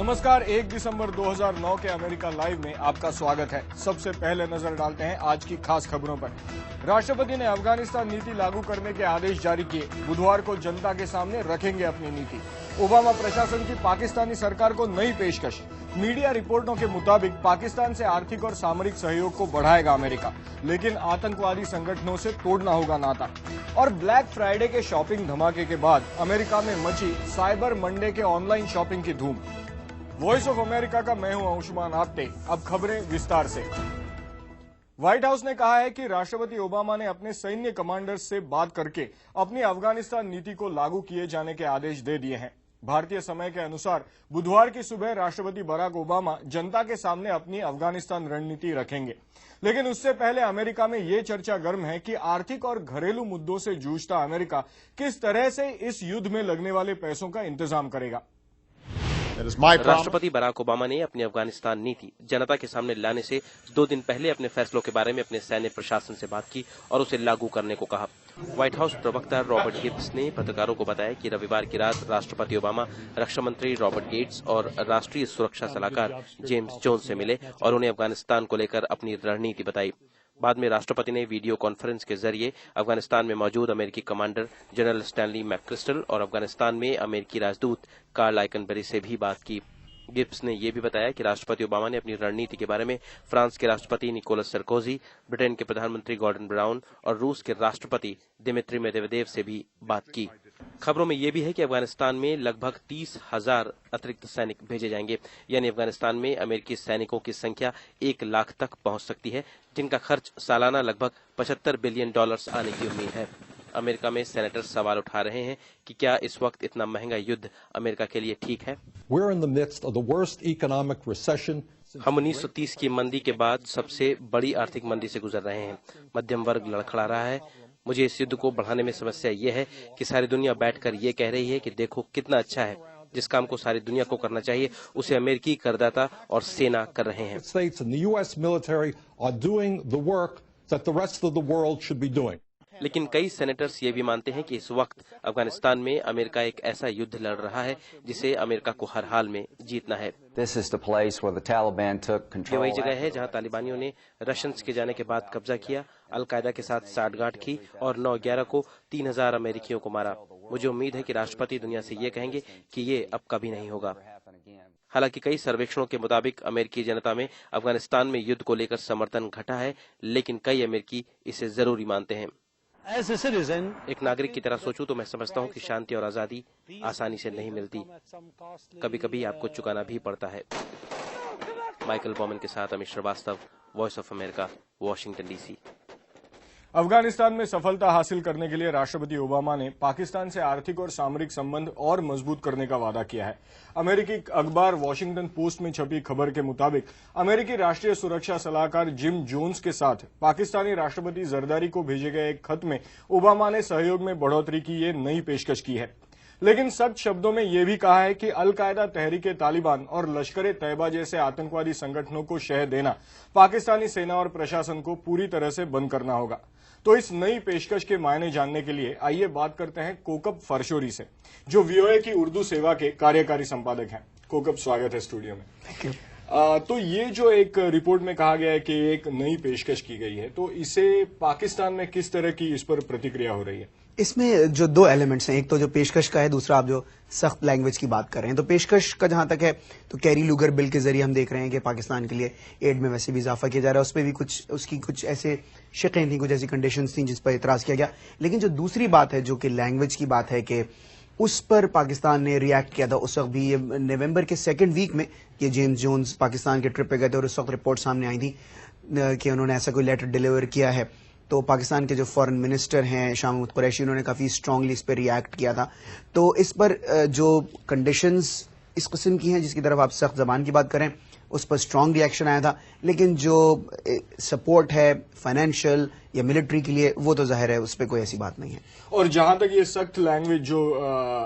नमस्कार, 1 दिसंबर 2009 के America live में आपका स्वागत है। सबसे पहले नजर डालते हैं आज की खास खबरों पर। राष्ट्रपति ने अफगानिस्तान नीति लागू करने के आदेश जारी किए। बुधवार को जनता के सामने रखेंगे अपनी नीति। ओबामा प्रशासन की पाकिस्तानी सरकार को नई पेशकश। मीडिया रिपोर्टों के मुताबिक पाकिस्तान से आर्थिक और सामरिक सहयोग को बढ़ाएगा अमेरिका, लेकिन आतंकवादी संगठनों से तोड़ना होगा नाता। और ब्लैक फ्राइडे के शॉपिंग धमाके के बाद अमेरिका में मची साइबर मंडे के ऑनलाइन शॉपिंग की धूम। वॉइस ऑफ अमेरिका का मैं हूं अंशुमान आप्टे। अब खबरें विस्तार से। व्हाइट हाउस ने कहा है कि राष्ट्रपति ओबामा ने अपने सैन्य कमांडर्स से बात करके अपनी अफगानिस्तान नीति को लागू किए जाने के आदेश दे दिए हैं। भारतीय समय के अनुसार बुधवार की सुबह राष्ट्रपति बराक ओबामा जनता के सामने अपनी अफगानिस्तान रणनीति रखेंगे, लेकिन उससे पहले अमेरिका में ये चर्चा गर्म है कि आर्थिक और घरेलू मुद्दों से जूझता अमेरिका किस तरह से इस युद्ध में लगने वाले पैसों का इंतजाम करेगा। राष्ट्रपति बराक ओबामा ने अपनी अफगानिस्तान नीति जनता के सामने लाने से 2 दिन पहले अपने फैसलों के बारे में अपने सैन्य प्रशासन से बात की और उसे लागू करने को कहा। व्हाइट हाउस प्रवक्ता रॉबर्ट गिब्स ने पत्रकारों को बताया कि रविवार की रात राष्ट्रपति ओबामा रक्षा मंत्री रॉबर्ट गेट्स और राष्ट्रीय सुरक्षा सलाहकार जेम्स जोन्स से मिले और उन्हें अफगानिस्तान को लेकर अपनी रणनीति बताई। बाद में राष्ट्रपति ने वीडियो कॉन्फ्रेंस के जरिए अफगानिस्तान में मौजूद अमेरिकी कमांडर जनरल स्टैनली मैकक्रिस्टल और अफगानिस्तान में अमेरिकी राजदूत कार्ल आइकनबरी से भी बात की। गिब्स ने यह भी बताया कि राष्ट्रपति ओबामा ने अपनी रणनीति के बारे में फ्रांस के राष्ट्रपति निकोलस सरकोजी, ब्रिटेन के प्रधानमंत्री गॉर्डन ब्राउन और रूस के राष्ट्रपति दिमित्री मेदवेदेव से भी बात की। खबरों में यह भी है कि अफगानिस्तान में लगभग 30,000 अतिरिक्त सैनिक भेजे जाएंगे, यानी अफगानिस्तान में अमेरिकी सैनिकों की संख्या 1 लाख तक पहुंच सकती है, जिनका खर्च सालाना लगभग $75 बिलियन आने की उम्मीद है। अमेरिका में सेनेटर सवाल उठा रहे हैं कि क्या इस वक्त इतना महंगा युद्ध अमेरिका के लिए ठीक है। हम 1930 की मंदी के बाद सबसे बड़ी आर्थिक मंदी से गुजर रहे हैं। मध्यम वर्ग लड़खड़ा रहा है। मुझे इस युद्ध को बढ़ाने में समस्या ये है कि सारी दुनिया बैठकर ये कह रही है कि देखो कितना अच्छा है। जिस काम को सारी दुनिया को करना चाहिए उसे अमेरिकी करदाता और सेना कर रहे हैं। लेकिन कई सेनेटर्स ये भी मानते हैं कि इस वक्त अफगानिस्तान में अमेरिका एक ऐसा युद्ध लड़ रहा है जिसे अमेरिका को हर हाल में जीतना है। ये वही जगह है जहां तालिबानियों ने रशियंस के जाने के बाद कब्जा किया, अलकायदा के साथ साठगांठ की और 9/11 को 3,000 अमेरिकियों को मारा। मुझे उम्मीद है कि राष्ट्रपति दुनिया से ये कहेंगे कि ये अब कभी नहीं होगा। हालांकि कई सर्वेक्षणों के मुताबिक अमेरिकी जनता में अफगानिस्तान में युद्ध को लेकर समर्थन घटा है, लेकिन कई अमेरिकी इसे जरूरी मानते हैं। एक नागरिक की तरह सोचूं तो मैं समझता हूं कि शांति और आजादी आसानी से नहीं मिलती, कभी कभी आपको चुकाना भी पड़ता है। माइकल बॉमन के साथ Amit Shrivastava, Voice of America, Washington DC. Afghanistan में सफलता हासिल करने के लिए राष्ट्रपति ओबामा ने पाकिस्तान से आर्थिक और सामरिक संबंध और मजबूत करने का वादा किया है। अमेरिकी अखबार वॉशिंगटन पोस्ट में छपी खबर के मुताबिक अमेरिकी राष्ट्रीय सुरक्षा सलाहकार जिम जोन्स के साथ पाकिस्तानी राष्ट्रपति जरदारी को भेजे गए एक खत में ओबामा ने सहयोग में बढ़ोतरी की ये नई पेशकश की है। लेकिन सख्त शब्दों में यह भी कहा है कि अलकायदा, तहरीके तालिबान और लश्कर तैयबा जैसे आतंकवादी संगठनों को शह देना पाकिस्तानी सेना और प्रशासन को पूरी तरह से बंद करना होगा। तो इस नई पेशकश के मायने जानने के लिए आइए बात करते हैं कोकब फरशोरी से, जो वीओए की उर्दू सेवा के कार्यकारी संपादक हैं। कोकब, स्वागत है स्टूडियो में। Thank you. तो ये जो एक रिपोर्ट में कहा गया है कि एक नई पेशकश की गई है, तो इसे पाकिस्तान में किस तरह की इस पर प्रतिक्रिया हो रही है? इसमें जो 2 एलिमेंट्स हैं, एक तो जो पेशकश का है, दूसरा आप जो सख्त लैंग्वेज की बात कर रहे हैं। तो पेशकश का जहां तक है तो कैरी लूगर बिल के जरिए हम देख रहे हैं कि पाकिस्तान के लिए एड में वैसे भी इजाफा किया जा रहा है। उसमें भी उसकी कुछ ऐसे शिकें थी, कुछ ऐसी कंडीशंस थी जिस पर इतराज किया गया। लेकिन जो दूसरी बात है, जो कि लैंग्वेज की बात है, कि उस पर पाकिस्तान ने रिएक्ट किया था। उस वक्त भी, ये नवंबर के 2nd वीक में ये जेम्स जोन्स पाकिस्तान के ट्रिप पे गए थे और उस वक्त रिपोर्ट सामने आई थी कि उन्होंने ऐसा कोई लेटर डिलीवर किया है। तो पाकिस्तान के जो फॉरेन मिनिस्टर हैं शाह महमूद कुरैशी, उन्होंने काफी स्ट्रांगली इस पर रिएक्ट किया था। तो इस पर जो कंडीशंस इस किस्म की हैं जिसकी तरफ आप सख्त जबान की बात करें, उस पर स्ट्रांग रिएक्शन आया था, लेकिन जो सपोर्ट है फाइनेंशियल या मिलिट्री के लिए वो तो जाहिर है उस पर कोई ऐसी बात नहीं है। और जहां तक ये सख्त लैंग्वेज जो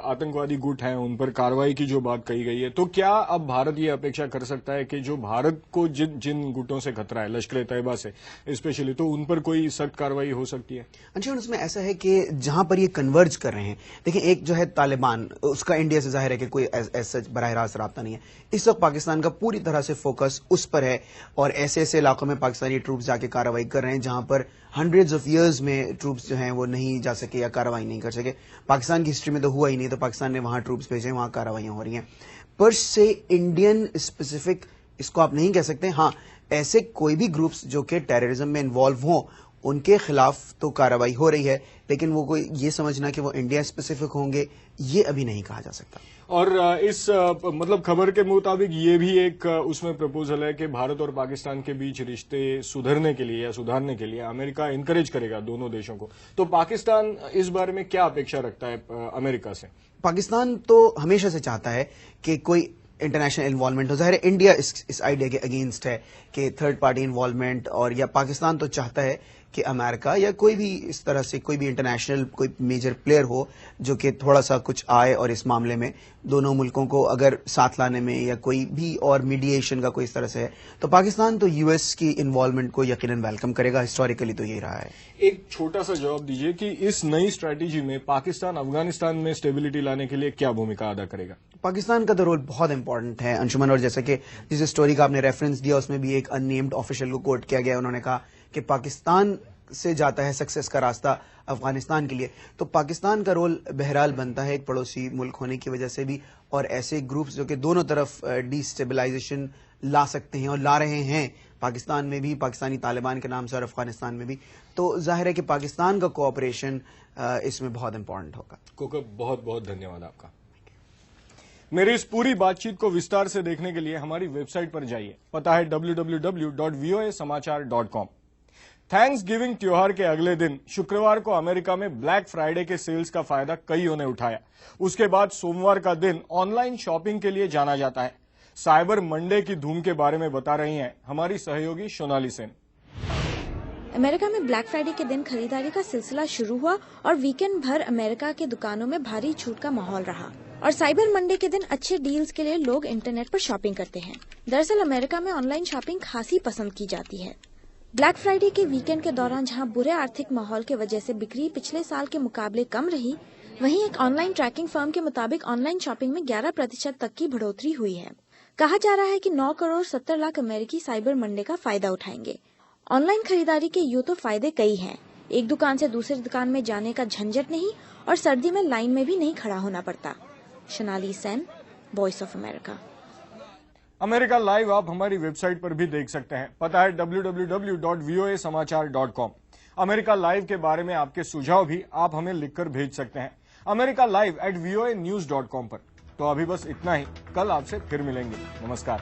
आतंकवादी गुट हैं उन पर कार्रवाई की जो बात कही गई है, तो क्या अब भारत ये अपेक्षा कर सकता है कि जो भारत को जिन गुटों से खतरा है, लश्कर तैयबा से स्पेशली, तो उन पर कोई सख्त कार्रवाई हो सकती है? अंशुमान, उसमें ऐसा है कि जहां पर ये कन्वर्ज कर रहे हैं, देखिए एक जो है तालिबान, उसका इंडिया से जाहिर है कि कोई सच बराह रास्त रब्ता नहीं है। इस वक्त पाकिस्तान का पूरी तरह से फोकस उस पर है और ऐसे ऐसे इलाकों में पाकिस्तानी ट्रूप्स जाके कार्रवाई कर रहे हैं जहां पर हंड्रेड्स ऑफ इयर्स में ट्रूप्स जो हैं वो नहीं जा सके या कार्रवाई नहीं कर सके। पाकिस्तान की हिस्ट्री में तो हुआ ही नहीं, तो पाकिस्तान ने वहां ट्रूप्स भेजे, वहां कार्रवाइयां हो रही हैं। पर से इंडियन स्पेसिफिक इसको आप नहीं कह सकते। हाँ, ऐसे कोई भी ग्रुप्स जो कि टेररिज्म में इन्वॉल्व हों उनके खिलाफ तो कार्रवाई हो रही है, लेकिन वो कोई ये समझना कि वो इंडिया स्पेसिफिक होंगे ये अभी नहीं कहा जा सकता। और इस मतलब खबर के मुताबिक ये भी एक उसमें प्रपोजल है कि भारत और पाकिस्तान के बीच रिश्ते सुधरने के लिए या सुधारने के लिए अमेरिका इनकरेज करेगा दोनों देशों को। तो पाकिस्तान इस बारे में क्या अपेक्षा रखता है अमेरिका से? पाकिस्तान तो हमेशा से चाहता है कि कोई इंटरनेशनल इन्वॉल्वमेंट हो। जाहिर है इंडिया इस आइडिया के अगेंस्ट है कि थर्ड पार्टी इन्वॉल्वमेंट, और या पाकिस्तान तो चाहता है कि अमेरिका या कोई भी इस तरह से कोई भी इंटरनेशनल कोई मेजर प्लेयर हो जो कि थोड़ा सा कुछ आए और इस मामले में दोनों मुल्कों को अगर साथ लाने में या कोई भी और मीडिएशन का कोई इस तरह से है, तो पाकिस्तान तो यूएस की इन्वॉल्वमेंट को यकीनन वेलकम करेगा। हिस्टोरिकली तो यही रहा है। एक छोटा सा जवाब दीजिए कि इस नई स्ट्रैटेजी में पाकिस्तान अफगानिस्तान में स्टेबिलिटी लाने के लिए क्या भूमिका अदा करेगा? पाकिस्तान का तो रोल बहुत इंपॉर्टेंट है अंशुमन, और जैसे कि जिस स्टोरी का आपने रेफरेंस दिया उसमें भी एक अननेम्ड ऑफिशियल को कोट किया गया। उन्होंने कहा कि पाकिस्तान से जाता है सक्सेस का रास्ता अफगानिस्तान के लिए। तो पाकिस्तान का रोल बहरहाल बनता है एक पड़ोसी मुल्क होने की वजह से भी, और ऐसे ग्रुप्स जो कि दोनों तरफ डिस्टेबलाइजेशन ला सकते हैं और ला रहे हैं, पाकिस्तान में भी, पाकिस्तानी तालिबान के नाम से, और अफगानिस्तान में भी। तो जाहिर है कि पाकिस्तान का कोऑपरेशन इसमें बहुत इंपॉर्टेंट होगा। कोकब, बहुत बहुत धन्यवाद आपका। मेरी इस पूरी बातचीत को विस्तार से देखने के लिए हमारी वेबसाइट पर जाइए। पता है www.voasamachaar.com। थैंक्स गिविंग त्योहार के अगले दिन शुक्रवार को अमेरिका में ब्लैक फ्राइडे के सेल्स का फायदा कईयों ने उठाया। उसके बाद सोमवार का दिन ऑनलाइन शॉपिंग के लिए जाना जाता है। साइबर मंडे की धूम के बारे में बता रही हैं हमारी सहयोगी सोनाली सेन। अमेरिका में ब्लैक फ्राइडे के दिन खरीदारी का सिलसिला शुरू हुआ और वीकेंड भर अमेरिका के दुकानों में भारी छूट का माहौल रहा। और साइबर मंडे के दिन अच्छे डील्स के लिए लोग इंटरनेट पर शॉपिंग करते हैं। दरअसल अमेरिका में ऑनलाइन शॉपिंग खासी पसंद की जाती है। ब्लैक फ्राइडे के वीकेंड के दौरान जहां बुरे आर्थिक माहौल की वजह से बिक्री पिछले साल के मुकाबले कम रही, वहीं एक ऑनलाइन ट्रैकिंग फर्म के मुताबिक ऑनलाइन शॉपिंग में 11% तक की बढ़ोतरी हुई है। कहा जा रहा है कि 9 करोड़ 70 लाख अमेरिकी साइबर मंडे का फायदा उठाएंगे। ऑनलाइन खरीदारी के यूं तो फायदे कई हैं। एक दुकान से दूसरी दुकान में जाने का झंझट नहीं और सर्दी में लाइन में भी नहीं खड़ा होना पड़ता। Sonali Sen, voice of America. America live आप हमारी वेबसाइट पर भी देख सकते हैं। पता है www.voasamachaar.com। अमेरिका लाइव के बारे में आपके सुझाव भी आप हमें लिखकर भेज सकते हैं अमेरिका live@voanews.com पर। तो अभी बस इतना ही, कल आपसे फिर मिलेंगे। नमस्कार।